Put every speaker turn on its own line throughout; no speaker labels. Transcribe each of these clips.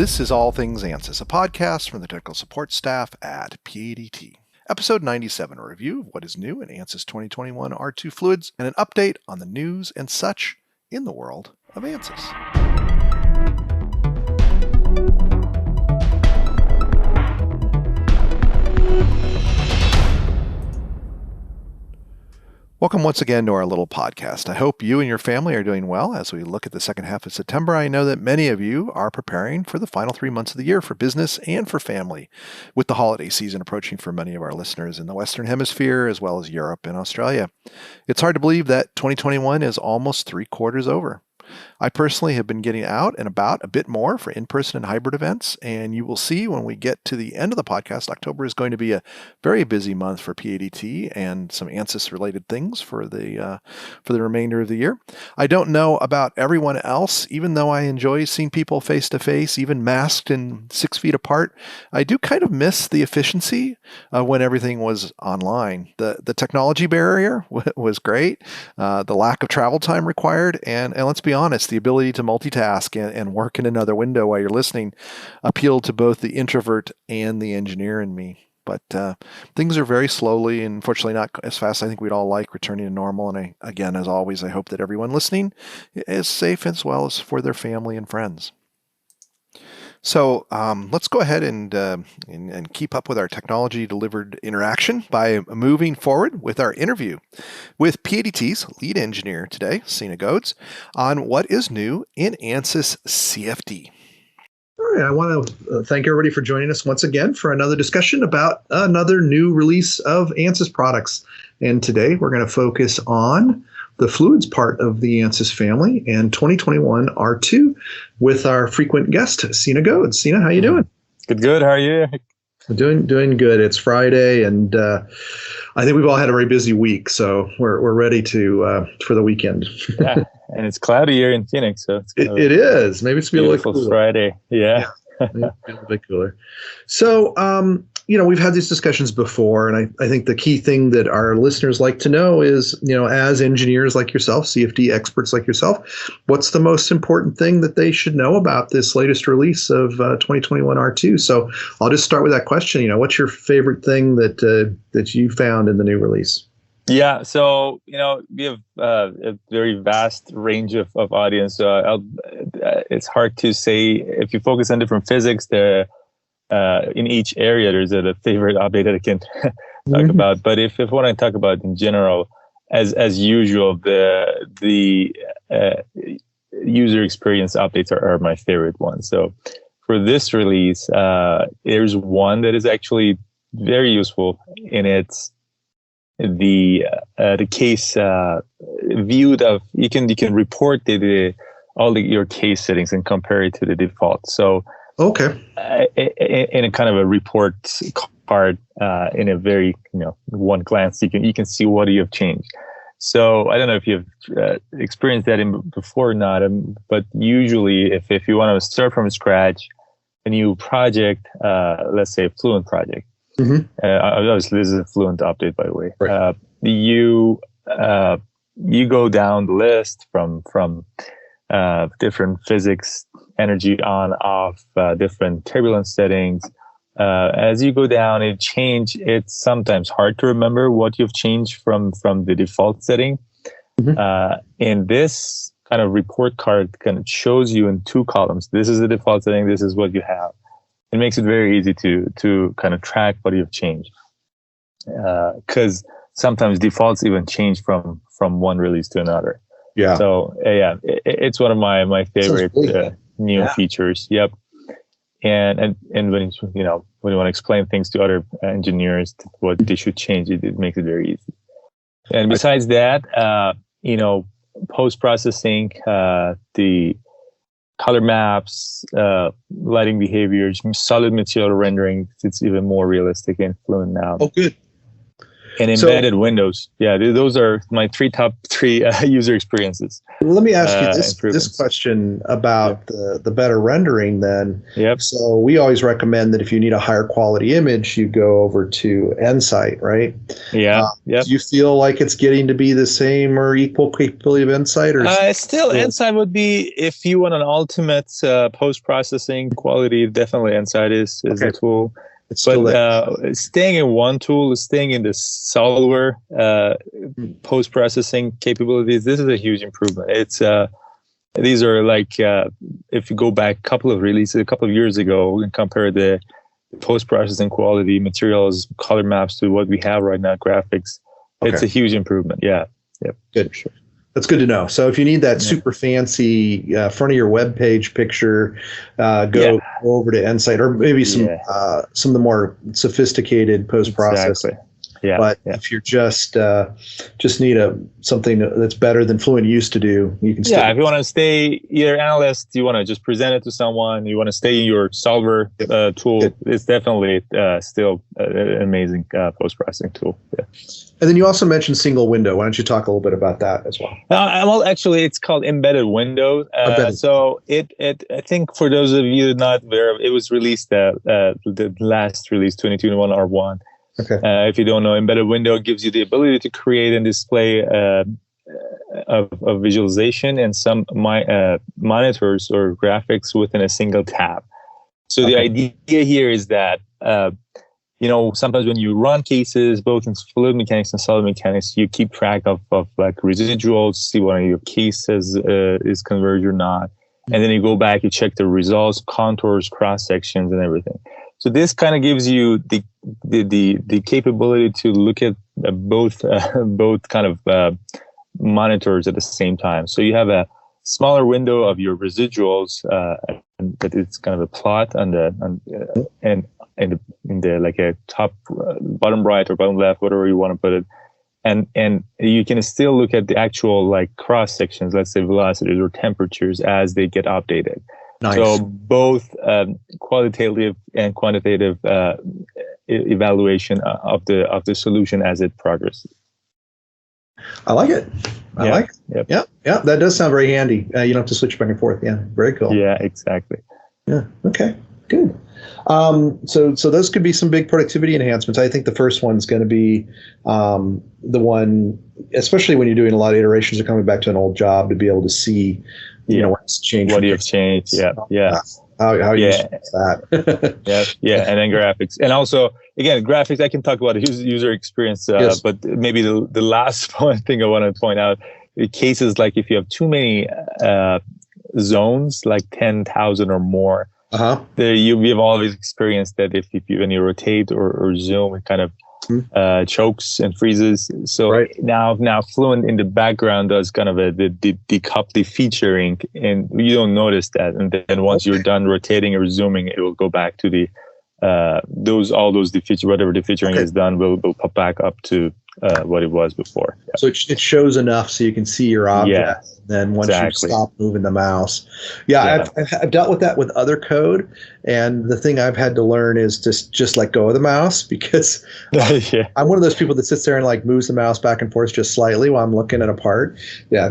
This is All Things Ansys, a podcast from the technical support staff at PADT. Episode 97, a review of what is new in Ansys 2021 R2 Fluids, and an update on the news and such in the world of Ansys. Welcome once again to our little podcast. I hope you and your family are doing well as we look at the second half of September. I know that many of you are preparing for the final 3 months of the year for business and for family, with the holiday season approaching for many of our listeners in the Western Hemisphere as well as Europe and Australia. It's hard to believe that 2021 is almost 3/4 over. I personally have been getting out and about a bit more for in-person and hybrid events, and you will see when we get to the end of the podcast, October is going to be a very busy month for PADT and some Ansys-related things for the remainder of the year. I don't know about everyone else, even though I enjoy seeing people face-to-face, even masked and 6 feet apart. I do kind of miss the efficiency when everything was online. The technology barrier was great, the lack of travel time required, and let's be honest, the ability to multitask and work in another window while you're listening appealed to both the introvert and the engineer in me. But things are very slowly, and unfortunately not as fast as I think we'd all like, returning to normal. And again, as always, I hope that everyone listening is safe as well as for their family and friends. So let's go ahead and keep up with our technology-delivered interaction by moving forward with our interview with PADT's lead engineer today, Sina Ghods, on what is new in Ansys CFD. All right, I want to thank everybody for joining us once again for another discussion about another new release of Ansys products. And today we're going to focus on the fluids part of the Ansys family and 2021 R2 with our frequent guest, Sina Ghods. Sina, how you doing?
Good. How are you?
Doing good. It's Friday, and I think we've all had a very busy week, so we're ready to for the weekend.
Yeah, and it's cloudy here in Phoenix, so
it is. Maybe it's gonna be a little cooler.
Friday. Yeah.
Maybe a little bit cooler. So, we've had these discussions before, and I think the key thing that our listeners like to know is, as engineers like yourself, CFD experts like yourself, what's the most important thing that they should know about this latest release of 2021 R2? So I'll just start with that question. What's your favorite thing that you found in the new release?
Yeah, so we have a very vast range of audience. So it's hard to say if you focus on different physics. In each area, there's a favorite update that I can talk about. But if I want to talk about in general, as usual, the user experience updates are my favorite ones. So for this release, there's one that is actually very useful, and it's the case viewed of you can report your case settings and compare it to the default. So
okay,
in a kind of a report card, in a very one glance, you can see what you have changed. So I don't know if you've experienced that before or not, but usually if you want to start from scratch a new project, let's say a Fluent project. Obviously, this is a Fluent update, by the way.
Right.
You go down the list from different physics, energy on, off, different turbulence settings. As you go down and change, it's sometimes hard to remember what you've changed from the default setting. And this kind of report card kind of shows you in 2 columns. This is the default setting. This is what you have. It makes it very easy to kind of track what you've changed. Because sometimes defaults even change from one release to another.
Yeah.
So it's one of my favorite new features. Yep. And when you want to explain things to other engineers what they should change, it makes it very easy. And besides that, post processing, the color maps, lighting behaviors, solid material rendering, it's even more realistic and Fluent now.
Oh, good.
And
So
embedded windows. Yeah, those are my top three user experiences.
let me ask you this
improvements.
question about the better rendering then.
Yep.
So we always recommend that if you need a higher quality image, you go over to Insight, right?
Yeah. Yep.
Do you feel like it's getting to be the same or equal capability of Insight? Or
still, Insight would be, if you want an ultimate post-processing quality, definitely Insight is the tool. But staying in one tool, staying in the solver post-processing capabilities, this is a huge improvement. It's these are like if you go back a couple of releases, a couple of years ago, and compare the post-processing quality, materials, color maps to what we have right now, graphics, it's a huge improvement. Yeah. Yep.
Good. Sure. That's good to know. So if you need that super fancy front of your web page picture, go over to Insight, or maybe some of the more sophisticated post-processing.
Exactly. Yeah.
But if you're just need something that's better than Fluent used to do, you can.
If you want to stay either analyst, you want to just present it to someone, you want to stay in your solver tool, it's definitely still an amazing post-processing tool. Yeah.
And then you also mentioned single window. Why don't you talk a little bit about that as well?
Well, actually, it's called embedded window. So I think for those of you not aware, it was released the last release, 2021 R1.
Okay.
If you don't know, embedded window gives you the ability to create and display a visualization and some monitors or graphics within a single tab. So the idea here is that sometimes when you run cases, both in fluid mechanics and solid mechanics, you keep track of like residuals, see whether your case is converged or not, and then you go back, you check the results, contours, cross sections, and everything. So this kind of gives you the capability to look at both kind of monitors at the same time. So you have a smaller window of your residuals, but it's kind of a plot in the like a top bottom right or bottom left, whatever you want to put it, and you can still look at the actual like cross sections, let's say velocities or temperatures, as they get updated.
Nice.
So both qualitative and quantitative evaluation of the solution as it progresses.
I like it. I like it.
Yep.
Yeah. That does sound very handy. You don't have to switch back and forth. Yeah. Very cool.
Yeah, exactly.
Yeah. Okay. Good. So those could be some big productivity enhancements. I think the first one's going to be the one, especially when you're doing a lot of iterations or coming back to an old job, to be able to see, what's changed.
What you've changed. Yeah.
How you use that.
And then graphics. And also, again, graphics, I can talk about user experience, but maybe the last thing I want to point out, cases like if you have too many zones, like 10,000 or more, we have always experienced that if when you rotate or zoom, it kind of chokes and freezes. So now Fluent in the background does kind of the featuring, and you don't notice that. And then once you're done rotating or zooming, it will go back to the whatever the featuring is done will pop back up to what it was before. Yeah.
So it shows enough so you can see your object.
Yeah,
then once you stop moving the mouse. I've dealt with that with other code, and the thing I've had to learn is just let go of the mouse, because I'm one of those people that sits there and like moves the mouse back and forth just slightly while I'm looking at a part. Yeah,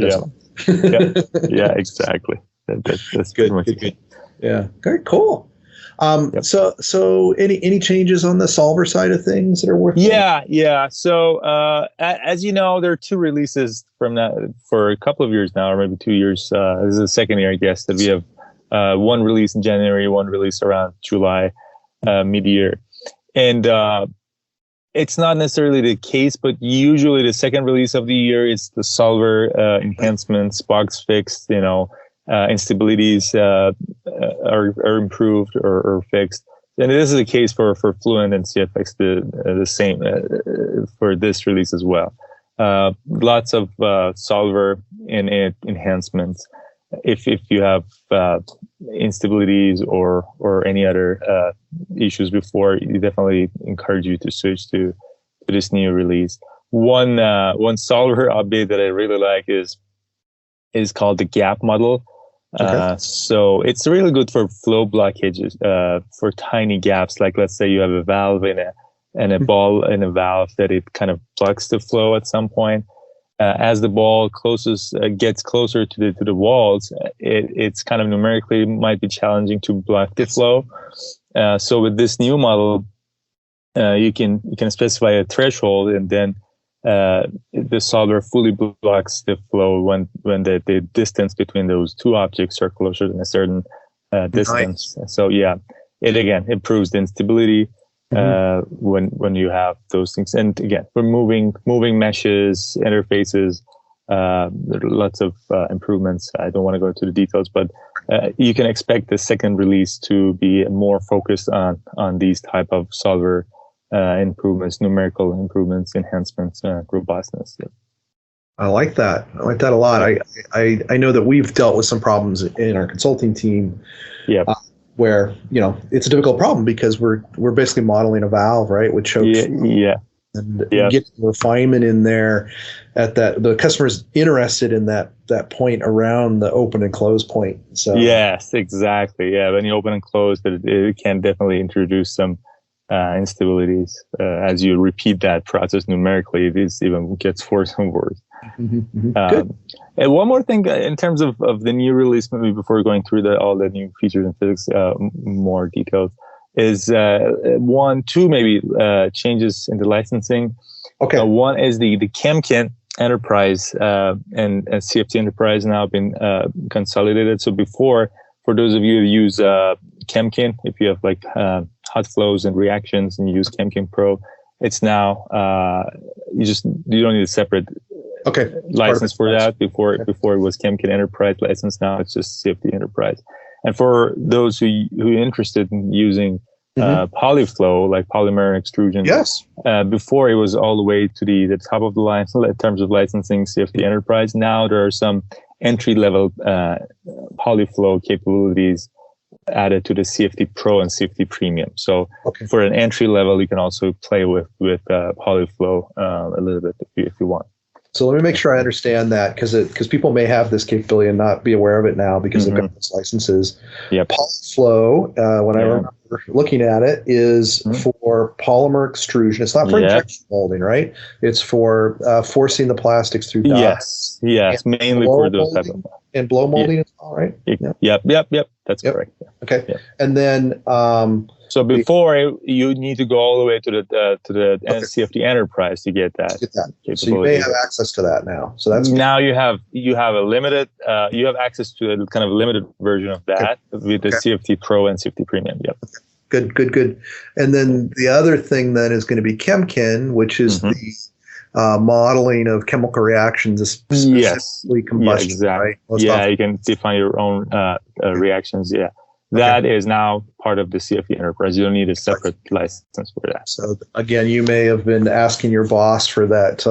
exactly. That's
good. Yeah, very cool. So any changes on the solver side of things that are worth?
Yeah. So as you know, there are two releases from that for a couple of years now, or maybe 2 years. This is the second year, I guess, that we have one release in January, one release around July, mid-year. And it's not necessarily the case, but usually the second release of the year is the solver enhancements, bugs fixed, instabilities are improved or fixed. And this is the case for Fluent and CFX, the same for this release as well. Lots of solver and enhancements. If you have instabilities or any other issues before, you definitely encourage you to switch to this new release. One solver update that I really like is called the gap model. So it's really good for flow blockages, for tiny gaps. Like let's say you have a valve in and a ball and a valve that it kind of blocks the flow at some point. As the ball gets closer to the walls, it's kind of numerically might be challenging to block the flow. So with this new model, you can specify a threshold, and then the solver fully blocks the flow when the distance between those two objects are closer than a certain distance. Nice. So yeah, it again improves the instability when you have those things. And again, for moving meshes, interfaces, there are lots of improvements. I don't want to go into the details, but you can expect the second release to be more focused on these type of solver improvements, numerical improvements, enhancements, robustness. Yeah.
I like that. I like that a lot. I know that we've dealt with some problems in our consulting team.
Yeah.
Where it's a difficult problem because we're basically modeling a valve, right? With choke.
Yeah.
And get refinement in there at that. The customer's interested in that point around the open and close point. So
yes, exactly. Yeah, when you open and close, it can definitely introduce some instabilities as you repeat that process numerically. It even gets worse and worse. And one more thing in terms of the new release, maybe before going through all the new features and physics more details, is two maybe changes in the licensing.
Okay.
One is the ChemKit Enterprise and CFT Enterprise now been consolidated. So before, for those of you who use ChemKit, if you have like hot flows and reactions and you use ChemKit Pro, it's now you don't need a separate license for that. Before it was ChemKit Enterprise license. Now it's just CFT Enterprise. And for those who are interested in using polyflow, like polymer extrusion,
yes.
Before it was all the way to the top of the line in terms of licensing CFT Enterprise. Now there are some entry level polyflow capabilities added to the CFT Pro and CFT Premium. So for an entry level, you can also play with polyflow a little bit if you want.
So let me make sure I understand that, because people may have this capability and not be aware of it now because they've got those licenses.
Yep.
Polyflow, when I remember looking at it, is for polymer extrusion. It's not for injection molding, right? It's for forcing the plastics through dies.
Yes, mainly for those type of.
And blow molding as well, right?
Yep. That's correct. Yeah.
Okay.
Yeah.
And then
so before you need to go all the way to the CFT Enterprise to get that.
So you may have access to that now. So that's
now you have a limited you have access to a kind of limited version of that with the CFT Pro and CFT Premium. Yep.
Good. And then the other thing then is going to be ChemKin, which is the modeling of chemical reactions, specifically combustion.
Exactly.
Right?
You can define your own reactions. Yeah. That is now part of the CFT Enterprise. You don't need a separate license for that.
So again, you may have been asking your boss for that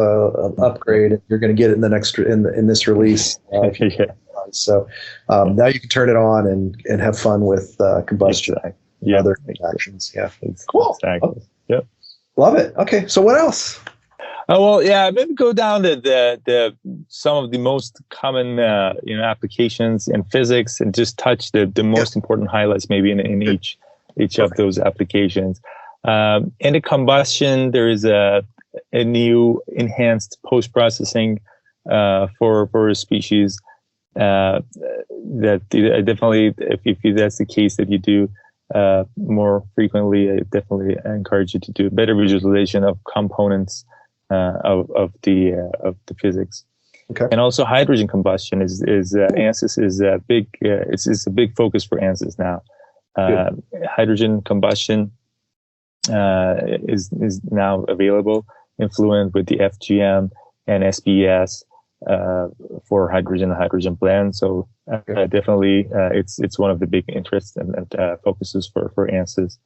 upgrade, and you're going to get it in the next in this release. So now you can turn it on and have fun with combustion and other reactions. Yeah, cool.
Exactly. Yep.
Love it. Okay, so what else?
Maybe go down to the some of the most common applications in physics and just touch the most important highlights maybe in each of those applications. In the combustion, there is a new enhanced post-processing for a species that definitely, if that's the case that you do more frequently, I definitely encourage you to do better visualization of components of the physics.
Okay.
And also hydrogen combustion is Ansys is a big it's a big focus for Ansys now. Hydrogen combustion is now available in Fluent with the FGM and SBS for hydrogen blend. So definitely it's one of the big interests and focuses for Ansys.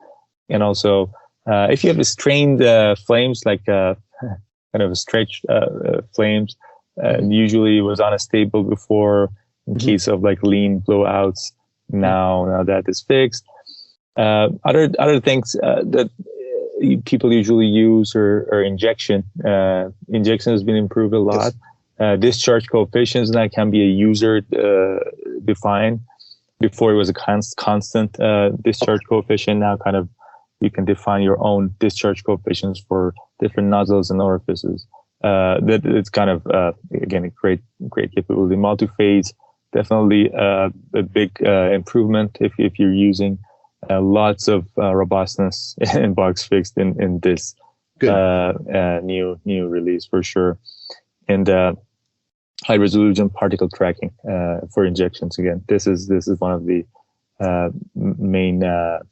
And also if you have strained flames, like kind of stretched flames, usually it was unstable before in case of like lean blowouts. Now that is fixed. Other things that people usually use are injection. Injection has been improved a lot. Discharge coefficients now can be a user defined. Before it was a constant discharge coefficient. Now kind of you can define your own discharge coefficients for different nozzles and orifices. That it's kind of again a great capability. Multi-phase, definitely a big improvement if you're using lots of robustness and bugs fixed in this new release for sure. And high resolution particle tracking for injections. Again, this is one of the main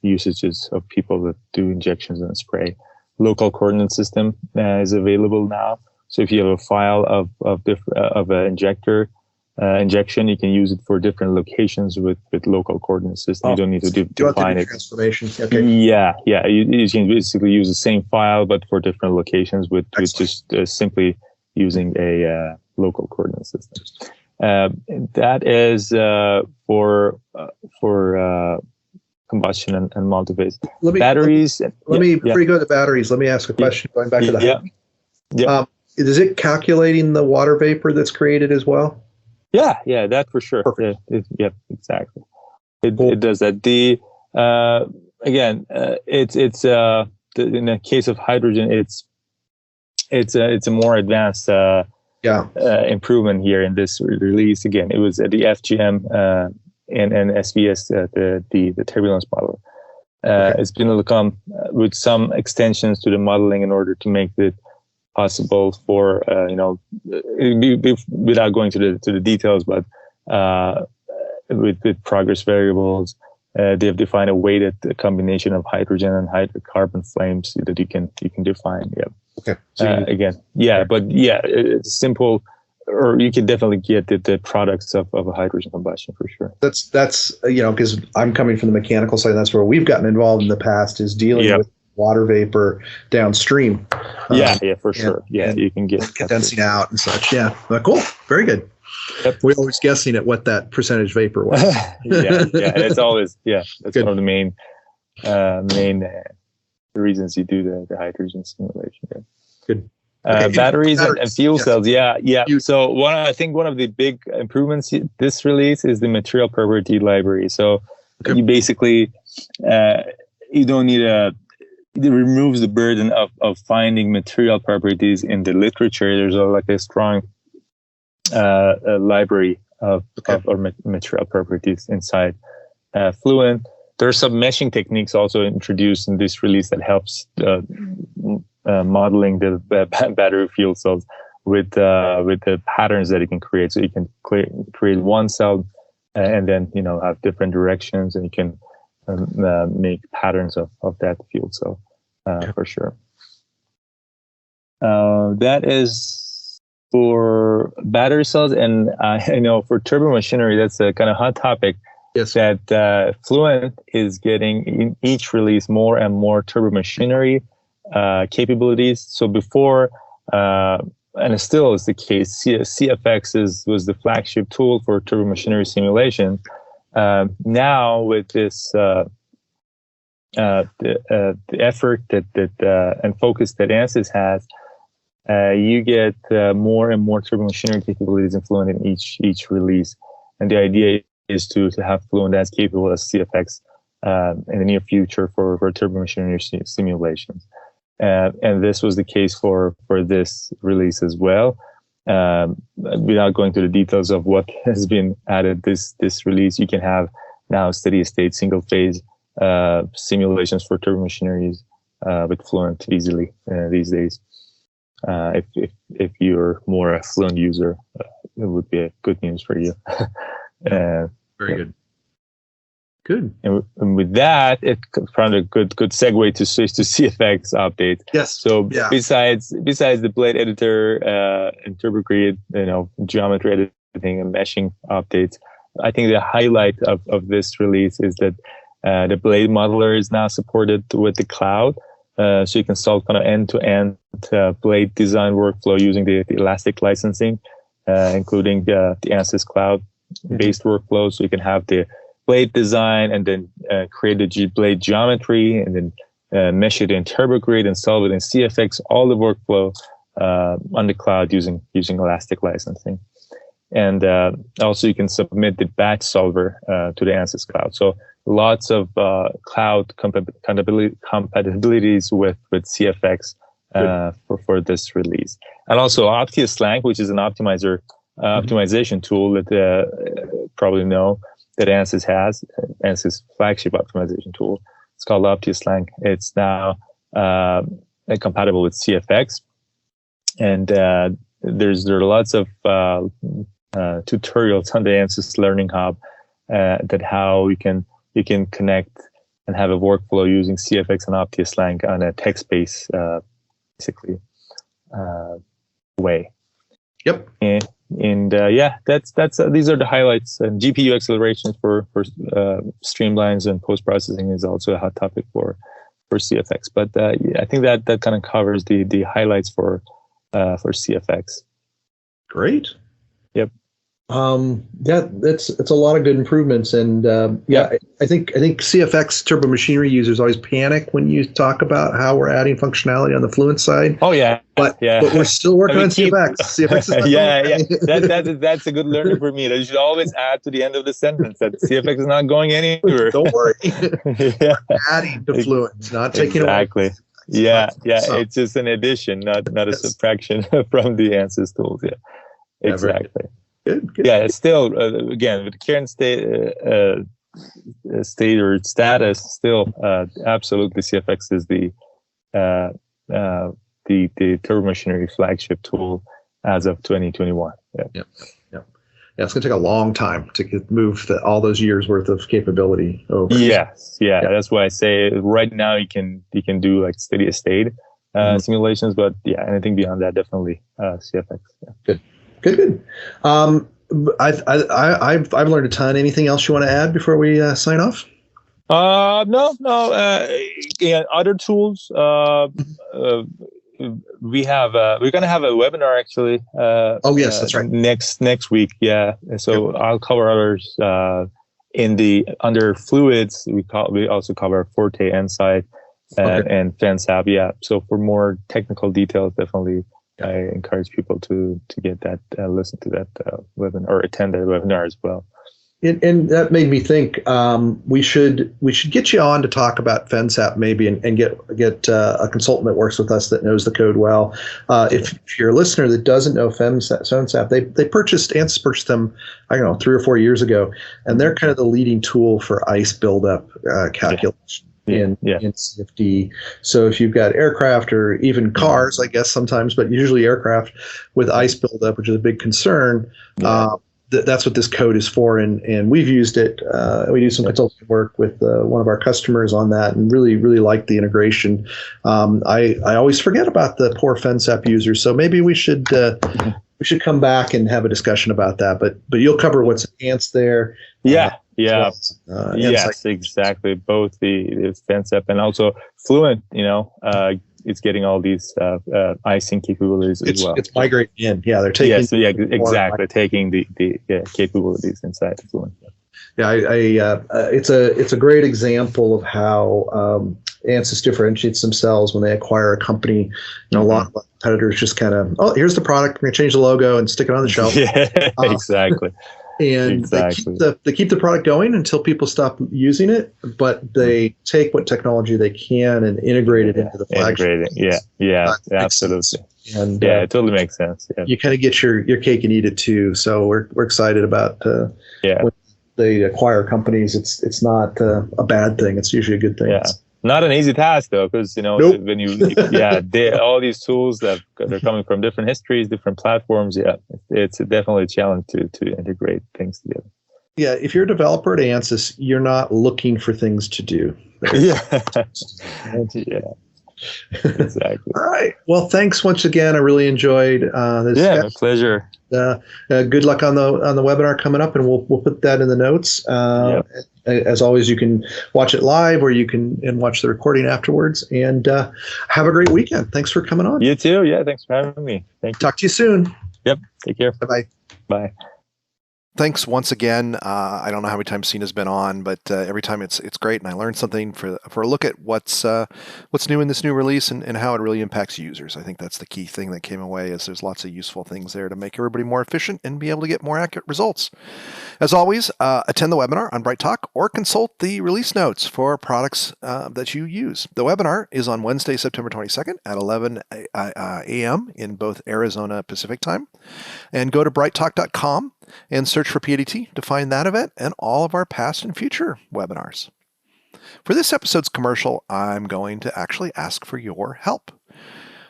usages of people that do injections and spray. Local coordinate system is available now. So if you have a file of an injection, you can use it for different locations with local coordinate system. You don't need to define it.
Transformation. Okay.
Yeah. You can basically use the same file, but for different locations with just simply using a local coordinate system. That is for combustion and multi-phase. Batteries.
Before you go to batteries, let me ask a question. Going back to the is it calculating the water vapor that's created as well?
Yeah, that for sure. Yep, exactly. It does that. It's in the case of hydrogen, it's a more advanced improvement here in this release. Again, it was at the FGM and SVS, the turbulence model. It's been able to come with some extensions to the modeling in order to make it possible for without going to the details, but with progress variables, they've defined a weighted combination of hydrogen and hydrocarbon flames that you can define. Yeah.
Okay.
It's simple, or you can definitely get the products of a hydrogen combustion for sure.
That's because I'm coming from the mechanical side. That's where we've gotten involved in the past, is dealing with water vapor downstream.
For sure. You can get
condensing out and such. Yeah, cool. Very good. Yep. We're always guessing at what that percentage vapor was.
It's always that's good. One of the main reasons you do the hydrogen simulation. Yeah.
Good.
Batteries and fuel cells. So one of the big improvements this release is the material property library. So you basically you don't need it removes the burden of finding material properties in the literature. There's a strong library of material properties inside Fluent. There are some meshing techniques also introduced in this release that helps modeling the battery fuel cells with the patterns that it can create. So you can create one cell and then have different directions, and you can make patterns of that fuel cell for sure. That is for battery cells, and I know for turbo machinery, that's a kind of hot topic.
Yes.
That Fluent is getting in each release more and more turbo machinery capabilities. So before, and it still is the case, CFX was the flagship tool for turbo machinery simulation. Now with this the effort that and focus that Ansys has, you get more and more turbo machinery capabilities in Fluent in each release. And the idea is to have Fluent as capable as CFX in the near future for turbo machinery simulations. And this was the case for this release as well. Without going to the details of what has been added this release, you can have now steady state single phase simulations for turbo machineries with Fluent easily these days. If you're more a Fluent user, it would be a good news for you.
Very good. Good.
And with that, it found a good segue to switch to CFX updates.
Yes.
So besides the blade editor and TurboGrid, geometry editing and meshing updates, I think the highlight of this release is that the blade modeler is now supported with the cloud. So you can solve kind of end-to-end blade design workflow using the elastic licensing, including the Ansys cloud-based workflows. So you can have the blade design and then create the blade geometry and then mesh it in TurboGrid and solve it in CFX, all the workflow on the cloud using elastic licensing. And also you can submit the batch solver to the Ansys cloud. So lots of cloud compatibilities with CFX for this release. And also OptiSlang, which is an optimization tool that probably know that Ansys has, Ansys flagship optimization tool. It's called OptiSlang. It's now compatible with CFX. And there are lots of tutorials on the Ansys Learning Hub that how you can connect and have a workflow using CFX and OptiSlang on a text-based basically way.
Yep.
And yeah, that's these are the highlights. And GPU acceleration for streamlines and post processing is also a hot topic for CFX. But yeah, I think that kind of covers the highlights for CFX.
Great.
Yep.
Yeah, it's a lot of good improvements, and I think CFX turbo machinery users always panic when you talk about how we're adding functionality on the Fluent side.
Oh yeah,
but we're still working on CFX. CFX is
not that's a good learning for me. You should always add to the end of the sentence that CFX is not going anywhere.
Don't worry, we're adding to Fluent, it's not taking away.
Yeah, it's just an addition, not a subtraction from the Ansys tools. Yeah, exactly.
Good.
Yeah, it's still again with the current state or status, still absolutely CFX is the turbo machinery flagship tool as of 2021.
Yeah, it's going to take a long time to move all those years worth of capability over.
Yes, that's why I say right now you can do like steady state simulations, but yeah, anything beyond that, definitely CFX. Yeah. Good.
I've learned a ton. Anything else you want to add before we sign off?
No. Yeah, other tools. We're gonna have a webinar actually.
Oh yes, that's right.
Next week. Yeah. So yep. I'll cover others under fluids. We also cover Forte, Insight, and FanSap. Yeah. So for more technical details, definitely. I encourage people to get that, listen to that webinar or attend that webinar as well.
And that made me think we should get you on to talk about FanSap maybe and get a consultant that works with us that knows the code well. If you're a listener that doesn't know FanSap, Ansys purchased them, I don't know, 3 or 4 years ago, and they're kind of the leading tool for ice buildup calculation. In CFD. So if you've got aircraft or even cars, I guess sometimes, but usually aircraft with ice buildup, which is a big concern, that's what this code is for. And we've used it. We do some consulting work with one of our customers on that and really like the integration. I always forget about the poor FanSap users. So maybe we should come back and have a discussion about that. But you'll cover what's enhanced there.
Yes, exactly. Both the FanSap and also Fluent, it's getting all these icing capabilities as well.
It's migrating in. Yeah, they're taking.
Exactly. Taking the capabilities inside Fluent.
Yeah, it's a great example of how Ansys differentiates themselves when they acquire a company. A lot of competitors just kind of, here's the product. We're going to change the logo and stick it on the shelf.
Yeah, exactly.
And they keep the product going until people stop using it, but they take what technology they can and integrate it into the flagship.
Absolutely. And it totally makes sense. Yeah.
You kind of get your cake and eat it too. So we're excited about when they acquire companies. It's not a bad thing. It's usually a good thing.
Yeah. Not an easy task though, because when all these tools they're coming from different histories, different platforms. Yeah, it's definitely a challenge to integrate things together.
Yeah, if you're a developer at Ansys, you're not looking for things to do.
Exactly.
All right. Well, thanks once again. I really enjoyed this.
Yeah, my pleasure.
Good luck on the webinar coming up, and we'll put that in the notes. As always, you can watch it live, or you can watch the recording afterwards. And have a great weekend. Thanks for coming on.
You too. Yeah, thanks for having me. Thank you.
Talk to you soon.
Yep. Take care.
Bye-bye.
Bye.
Thanks once again. I don't know how many times Sina's been on, but every time it's great, and I learned something for a look at what's new in this new release and how it really impacts users. I think that's the key thing that came away is there's lots of useful things there to make everybody more efficient and be able to get more accurate results. As always, attend the webinar on Bright Talk or consult the release notes for products that you use. The webinar is on Wednesday, September 22nd at 11 a.m. in both Arizona Pacific time. And go to brighttalk.com and search for PADT to find that event and all of our past and future webinars. For this episode's commercial, I'm going to actually ask for your help.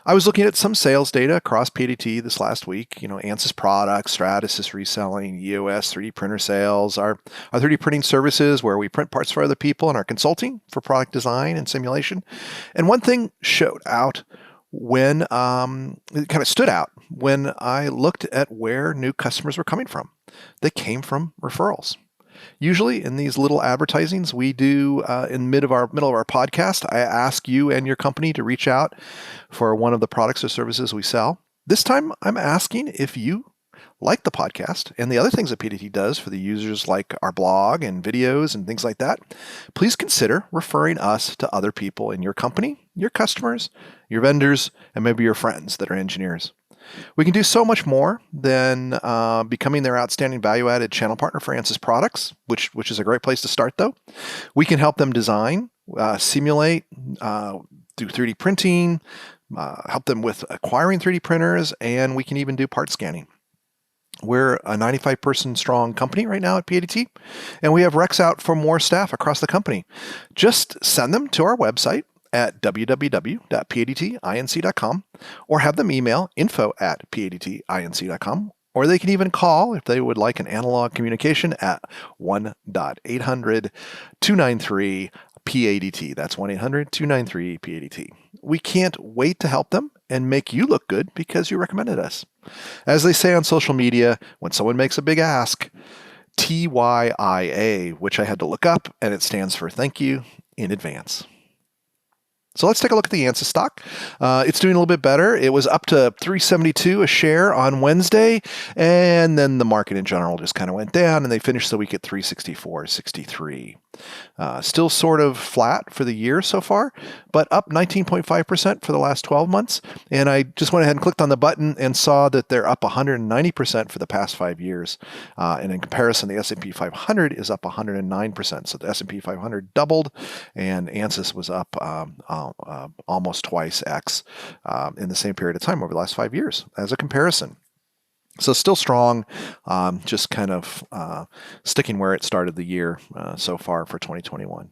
I was looking at some sales data across PADT this last week. Ansys products, Stratasys reselling, EOS 3D printer sales, our 3D printing services where we print parts for other people, and our consulting for product design and simulation. And one thing showed out when it kind of stood out when I looked at where new customers were coming from. They came from referrals. Usually in these little advertisings we do in the middle of our podcast, I ask you and your company to reach out for one of the products or services we sell. This time I'm asking if you like the podcast and the other things that PADT does for the users, like our blog and videos and things like that, please consider referring us to other people in your company, your customers, your vendors, and maybe your friends that are engineers. We can do so much more than becoming their outstanding value-added channel partner for Ansys products, which is a great place to start, though. We can help them design, simulate, do 3D printing, help them with acquiring 3D printers, and we can even do part scanning. We're a 95-person strong company right now at PADT, and we have recs out for more staff across the company. Just send them to our website at www.padtinc.com or have them email info@padtinc.com, or they can even call if they would like an analog communication at 1-800-293-PADT. That's 1-800-293-PADT. We can't wait to help them and make you look good because you recommended us. As they say on social media, when someone makes a big ask, TYIA, which I had to look up, and it stands for thank you in advance. So let's take a look at the Ansys stock. It's doing a little bit better. It was up to $372 a share on Wednesday, and then the market in general just kind of went down, and they finished the week at $364.63. Still sort of flat for the year so far, but up 19.5% for the last 12 months. And I just went ahead and clicked on the button and saw that they're up 190% for the past 5 years. And in comparison, the S&P 500 is up 109%. So the S&P 500 doubled, and Ansys was up almost twice X in the same period of time over the last 5 years as a comparison. So still strong, just kind of sticking where it started the year so far for 2021.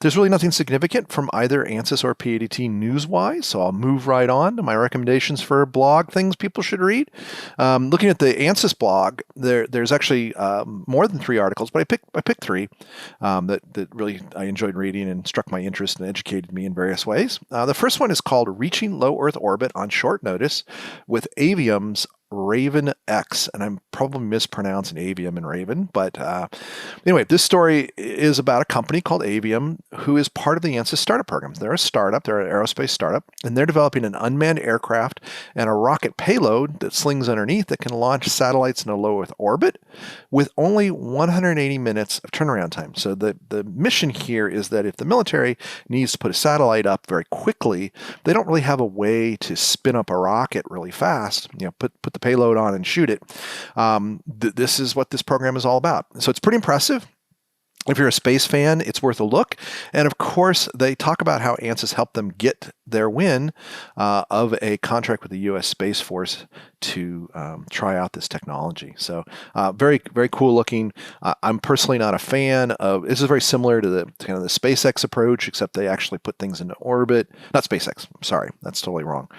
There's really nothing significant from either Ansys or PADT news-wise, so I'll move right on to my recommendations for blog things people should read. Looking at the Ansys blog, there's actually more than 3 articles, but I picked 3 that really I enjoyed reading and struck my interest and educated me in various ways. The first one is called Reaching Low Earth Orbit on Short Notice with Avium's Raven X, and I'm probably mispronouncing Avium and Raven, but anyway, this story is about a company called Avium who is part of the Ansys startup program. They're a startup, they're an aerospace startup, and they're developing an unmanned aircraft and a rocket payload that slings underneath that can launch satellites in a low Earth orbit with only 180 minutes of turnaround time. So the mission here is that if the military needs to put a satellite up very quickly, they don't really have a way to spin up a rocket really fast, put the payload on and shoot it. This is what this program is all about. So it's pretty impressive. If you're a space fan, it's worth a look. And of course, they talk about how Ansys helped them get their win of a contract with the U.S. Space Force to try out this technology. So very, very cool looking. I'm personally not a fan of, this is very similar to the kind of the SpaceX approach, except they actually put things into orbit. Not SpaceX, sorry, that's totally wrong.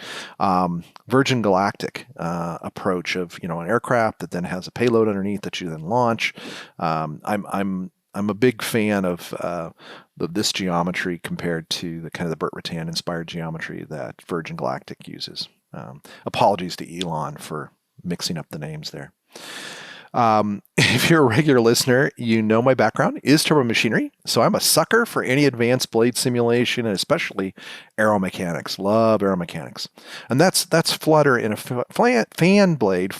Virgin Galactic approach of, an aircraft that then has a payload underneath that you then launch. I'm a big fan of this geometry compared to the kind of the Burt Rutan inspired geometry that Virgin Galactic uses. Apologies to Elon for mixing up the names there. If you're a regular listener, you know my background is turbo machinery, so I'm a sucker for any advanced blade simulation and especially aeromechanics. Love aeromechanics, and that's Flutter in a fan blade,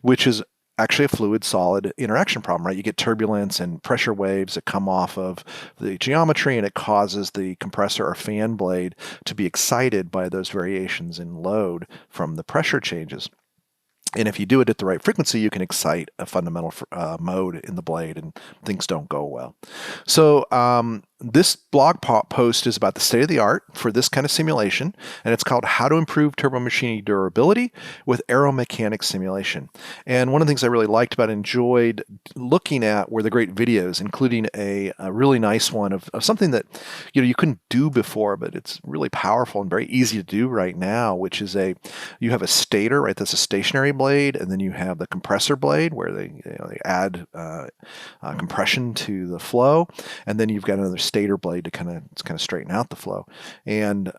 which is actually a fluid-solid interaction problem, right? You get turbulence and pressure waves that come off of the geometry, and it causes the compressor or fan blade to be excited by those variations in load from the pressure changes. And if you do it at the right frequency, you can excite a fundamental mode in the blade, and things don't go well. So this blog post is about the state of the art for this kind of simulation, and it's called How to Improve Turbomachining Durability with Aeromechanics Simulation. And one of the things I really liked about it, enjoyed looking at, were the great videos, including a really nice one of something that you couldn't do before, but it's really powerful and very easy to do right now, which is you have a stator, right? That's a stationary blade, and then you have the compressor blade where they add compression to the flow, and then you've got another stator blade to kind of straighten out the flow. And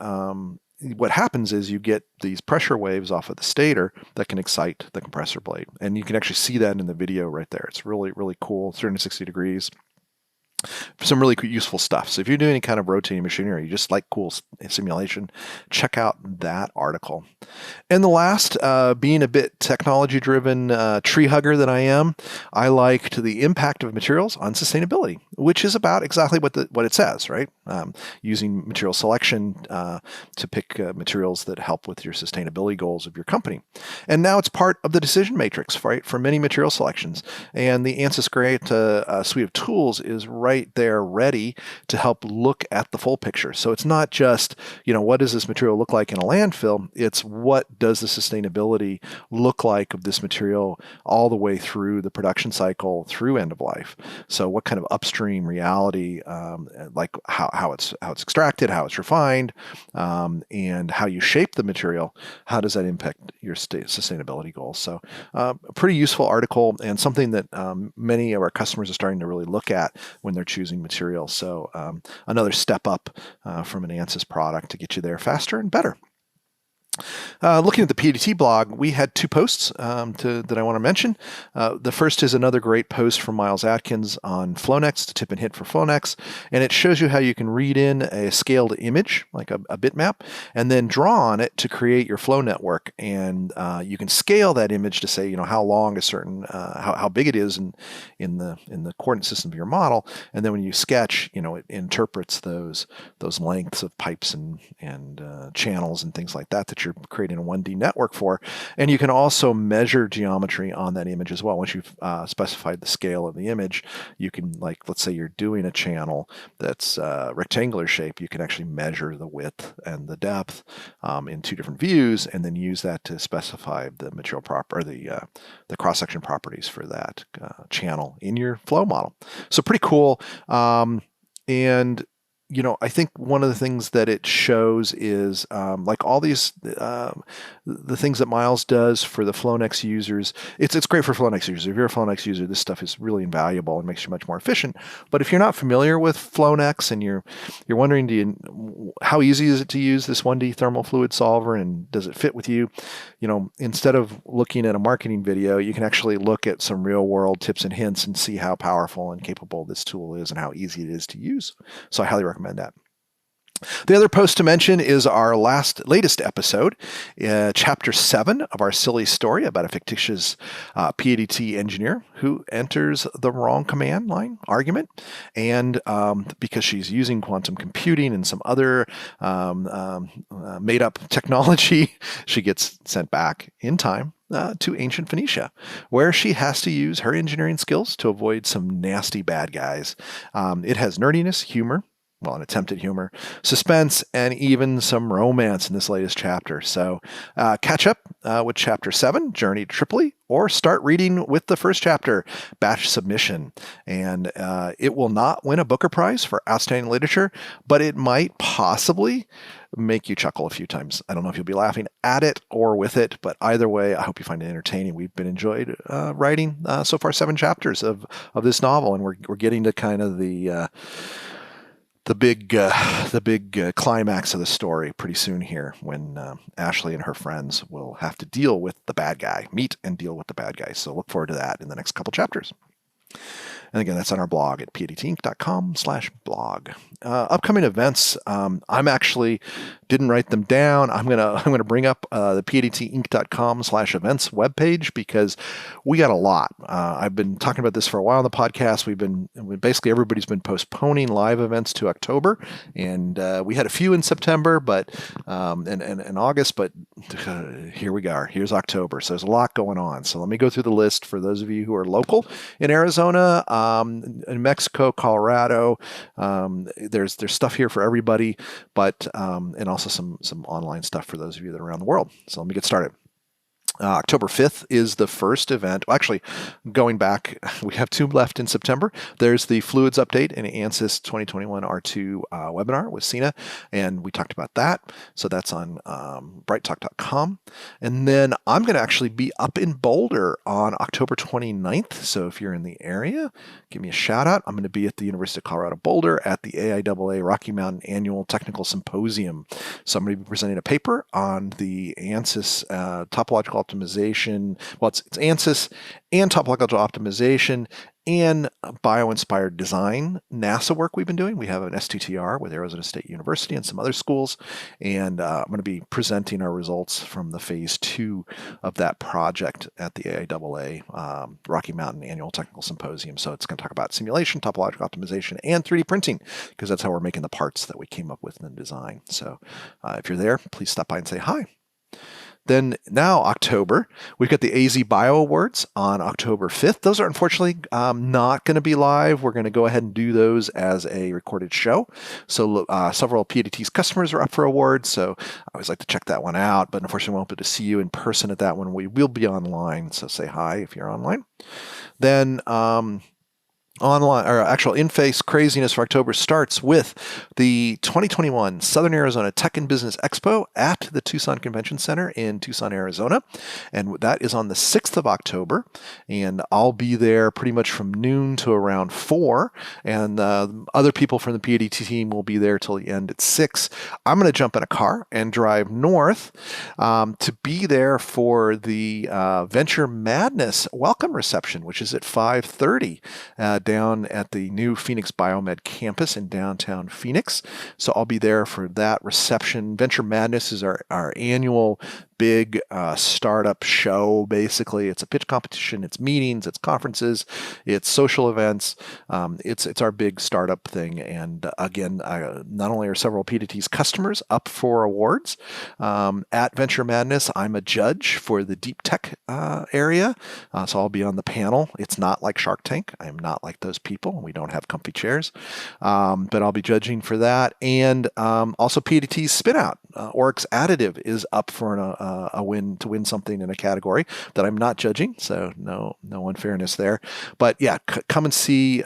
what happens is you get these pressure waves off of the stator that can excite the compressor blade, and you can actually see that in the video right there. It's really, really cool. 360 degrees. Some really useful stuff. So if you're doing any kind of rotating machinery, you just like cool simulation, check out that article. And the last, being a bit technology-driven tree hugger that I am, I liked the impact of materials on sustainability, which is about exactly what it says, right? Using material selection to pick materials that help with your sustainability goals of your company. And now it's part of the decision matrix, right, for many material selections. And the Ansys Great suite of tools is right there ready to help look at the full picture. So it's not just, what does this material look like in a landfill? It's what does the sustainability look like of this material all the way through the production cycle, through end of life. So what kind of upstream reality, like how it's extracted, how it's refined, and how you shape the material, how does that impact your sustainability goals? So a pretty useful article, and something that many of our customers are starting to really look at when they're choosing materials. So another step up from an Ansys product to get you there faster and better. Looking at the PADT blog, we had two posts that I want to mention. The first is another great post from Miles Atkins on Flownex, the tip and hit for Flownex, and it shows you how you can read in a scaled image, like a bitmap, and then draw on it to create your flow network. And you can scale that image to say, how long a certain, how big it is in the coordinate system of your model, and then when you sketch, it interprets those lengths of pipes and channels and things like that you're creating a 1D network for. And you can also measure geometry on that image as well. Once you've specified the scale of the image, you can, let's say you're doing a channel that's rectangular shape, you can actually measure the width and the depth in two different views, and then use that to specify the material the cross-section properties for that channel in your flow model. So pretty cool. And I think one of the things that it shows is like all these, the things that Miles does for the Flownex users, it's great for Flownex users. If you're a Flownex user, this stuff is really invaluable and makes you much more efficient. But if you're not familiar with Flownex and you're wondering, how easy is it to use this 1D thermal fluid solver, and does it fit with you? Instead of looking at a marketing video, you can actually look at some real world tips and hints and see how powerful and capable this tool is and how easy it is to use. So I highly recommend that. The other post to mention is our latest episode, Chapter 7 of our silly story about a fictitious PADT engineer who enters the wrong command line argument, and because she's using quantum computing and some other made-up technology, she gets sent back in time to ancient Phoenicia, where she has to use her engineering skills to avoid some nasty bad guys. It has nerdiness, humor, an attempt at humor, suspense, and even some romance in this latest chapter. So catch up with Chapter 7, Journey to Tripoli, or start reading with the first chapter, Batch Submission. And it will not win a Booker Prize for Outstanding Literature, but it might possibly make you chuckle a few times. I don't know if you'll be laughing at it or with it, but either way, I hope you find it entertaining. We've been enjoyed writing so far 7 chapters of this novel, and we're getting to kind of the big climax of the story pretty soon here, when Ashley and her friends will have to deal with the bad guy, meet and deal with the bad guy. So look forward to that in the next couple chapters. And again, that's on our blog at padtinc.com/blog. Upcoming events, I'm actually didn't write them down. I'm gonna bring up the padtinc.com/events webpage because we got a lot. I've been talking about this for a while on the podcast. Basically everybody's been postponing live events to October, and we had a few in September, but and August, but here we are. Here's October, so there's a lot going on. So let me go through the list for those of you who are local in Arizona, in Mexico, Colorado. There's stuff here for everybody, but and also some online stuff for those of you that are around the world. So let me get started. October 5th is the first event. Well, actually, going back, we have 2 left in September. There's the Fluids Update and Ansys 2021 R2 webinar with Sina, and we talked about that. So that's on brighttalk.com. And then I'm going to actually be up in Boulder on October 29th. So if you're in the area, give me a shout out. I'm going to be at the University of Colorado Boulder at the AIAA Rocky Mountain Annual Technical Symposium. So I'm going to be presenting a paper on the Ansys topological optimization. Well, it's Ansys and topological optimization and bio-inspired design NASA work we've been doing. We have an STTR with Arizona State University and some other schools, and I'm going to be presenting our results from the phase 2 of that project at the AIAA Rocky Mountain Annual Technical Symposium. So it's going to talk about simulation, topological optimization, and 3D printing, because that's how we're making the parts that we came up with in the design. So if you're there, please stop by and say hi. Then now October, we've got the AZ Bio Awards on October 5th. Those are unfortunately not going to be live. We're going to go ahead and do those as a recorded show. So several PADT's customers are up for awards, so I always like to check that one out. But unfortunately, we won't be able to see you in person at that one. We will be online, so say hi if you're online. Then online or actual in-face craziness for October starts with the 2021 Southern Arizona Tech and Business Expo at the Tucson Convention Center in Tucson, Arizona. And that is on the 6th of October. And I'll be there pretty much from noon to around 4. And other people from the PADT team will be there till the end at 6. I'm going to jump in a car and drive north to be there for the Venture Madness welcome reception, which is at 5:30. Down at the new Phoenix Biomed campus in downtown Phoenix. So I'll be there for that reception. Venture Madness is our annual big startup show. Basically, it's a pitch competition, it's meetings, it's conferences, it's social events. It's our big startup thing. And again, not only are several PADT's customers up for awards at Venture Madness, I'm a judge for the deep tech area. So I'll be on the panel. It's not like Shark Tank. I'm not like those people. We don't have comfy chairs, but I'll be judging for that. And also PADT's spin out. Oryx Additive is up for a win to win something in a category that I'm not judging, so no unfairness there. But yeah, come and see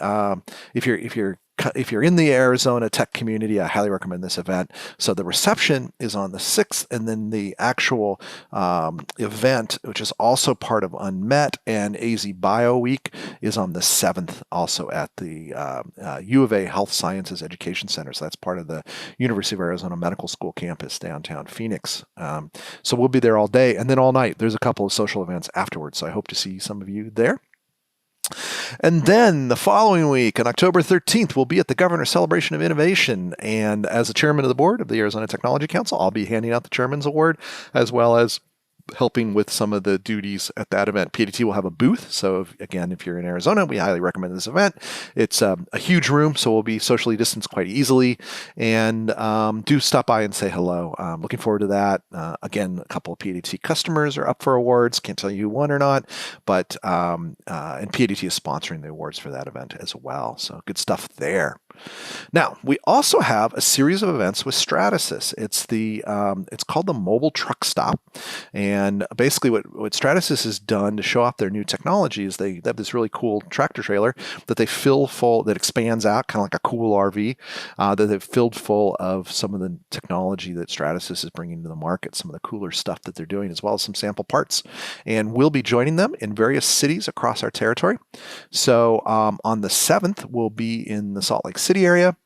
if you're in the Arizona tech community. I highly recommend this event. So the reception is on the 6th, and then the actual event, which is also part of Unmet and AZ Bio Week, is on the 7th, also at the U of A Health Sciences Education Center. So that's part of the University of Arizona Medical School campus downtown Phoenix. So we'll be there all day and then all night. There's a couple of social events afterwards, so I hope to see some of you there. And then the following week, on October 13th, we'll be at the Governor's Celebration of Innovation. And as the chairman of the board of the Arizona Technology Council, I'll be handing out the Chairman's Award, as well as helping with some of the duties at that event. PADT will have a booth. So again, if you're in Arizona, we highly recommend this event. It's a huge room, so we'll be socially distanced quite easily. And do stop by and say hello. Looking forward to that. Again, a couple of PADT customers are up for awards. Can't tell you who won or not, but and PADT is sponsoring the awards for that event as well. So good stuff there. Now, we also have a series of events with Stratasys. It's called the Mobile Truck Stop. And basically what Stratasys has done to show off their new technology is they have this really cool tractor trailer that they fill full, that expands out, kind of like a cool RV, that they've filled full of some of the technology that Stratasys is bringing to the market, some of the cooler stuff that they're doing, as well as some sample parts. And we'll be joining them in various cities across our territory. So on the 7th, we'll be in the Salt Lake City area.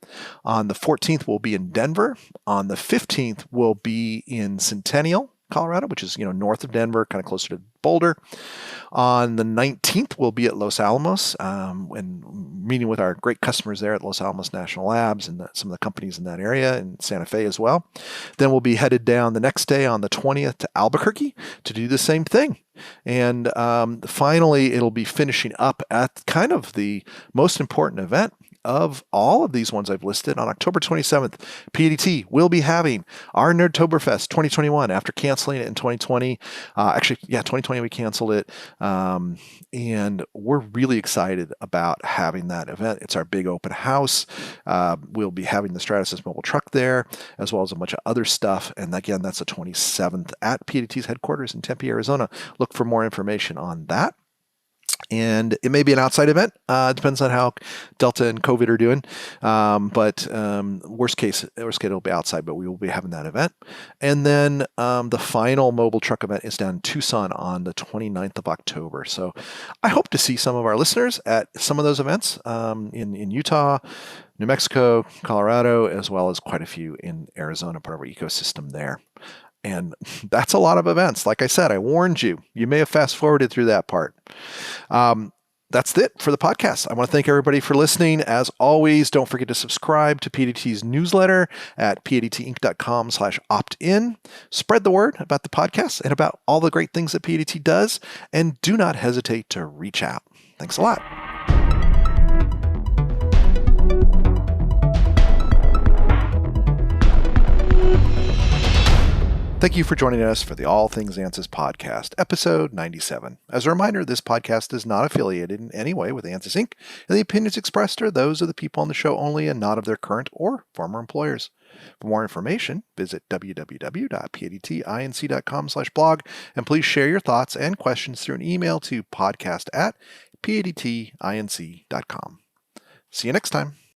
On the 14th, we'll be in Denver. On the 15th, we'll be in Centennial, Colorado, which is, north of Denver, kind of closer to Boulder. On the 19th, we'll be at Los Alamos and meeting with our great customers there at Los Alamos National Labs and some of the companies in that area, and Santa Fe as well. Then we'll be headed down the next day on the 20th to Albuquerque to do the same thing. And finally, it'll be finishing up at kind of the most important event of all of these ones I've listed. On October 27th, PADT will be having our Nerdtoberfest 2021 after canceling it in 2020. 2020 we canceled it. And we're really excited about having that event. It's our big open house. We'll be having the Stratasys mobile truck there, as well as a bunch of other stuff. And again, that's the 27th at PADT's headquarters in Tempe, Arizona. Look for more information on that. And it may be an outside event. Depends on how Delta and COVID are doing. But worst case, it'll be outside, but we will be having that event. And then the final mobile truck event is down in Tucson on the 29th of October. So I hope to see some of our listeners at some of those events in Utah, New Mexico, Colorado, as well as quite a few in Arizona, part of our ecosystem there. And that's a lot of events. Like I said, I warned you. You may have fast forwarded through that part. That's it for the podcast. I want to thank everybody for listening. As always, don't forget to subscribe to PADT's newsletter at padtinc.com/opt-in. Spread the word about the podcast and about all the great things that PADT does. And do not hesitate to reach out. Thanks a lot. Thank you for joining us for the All Things Ansys podcast, episode 97. As a reminder, this podcast is not affiliated in any way with Ansys Inc., and the opinions expressed are those of the people on the show only and not of their current or former employers. For more information, visit www.padtinc.com/blog, and please share your thoughts and questions through an email to podcast@padtinc.com. See you next time.